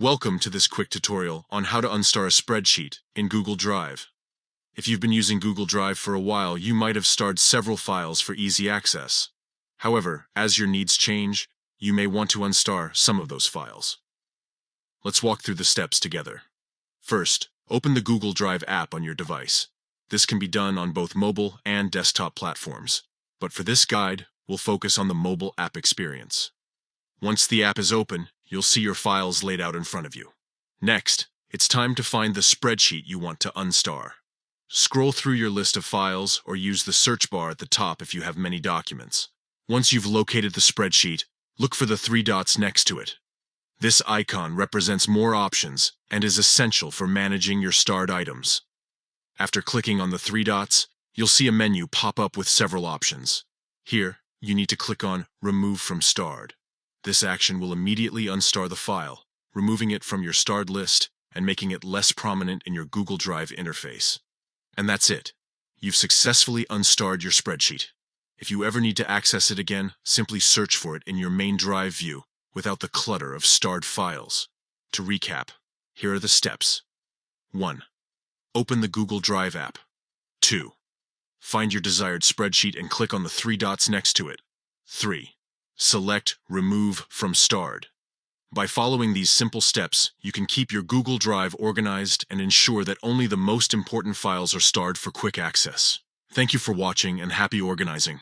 Welcome to this quick tutorial on how to unstar a spreadsheet in Google Drive. If you've been using Google Drive for a while, you might have starred several files for easy access. However, as your needs change, you may want to unstar some of those files. Let's walk through the steps together. First, open the Google Drive app on your device. This can be done on both mobile and desktop platforms, but for this guide, we'll focus on the mobile app experience. Once the app is open, you'll see your files laid out in front of you. Next, it's time to find the spreadsheet you want to unstar. Scroll through your list of files or use the search bar at the top if you have many documents. Once you've located the spreadsheet, look for the three dots next to it. This icon represents more options and is essential for managing your starred items. After clicking on the three dots, you'll see a menu pop up with several options. Here, you need to click on Remove from Starred. This action will immediately unstar the file, removing it from your starred list and making it less prominent in your Google Drive interface. And that's it. You've successfully unstarred your spreadsheet. If you ever need to access it again, simply search for it in your main Drive view without the clutter of starred files. To recap, here are the steps. 1. Open the Google Drive app. 2. Find your desired spreadsheet and click on the three dots next to it. 3. Select Remove from Starred. By following these simple steps, you can keep your Google Drive organized and ensure that only the most important files are starred for quick access. Thank you for watching and happy organizing.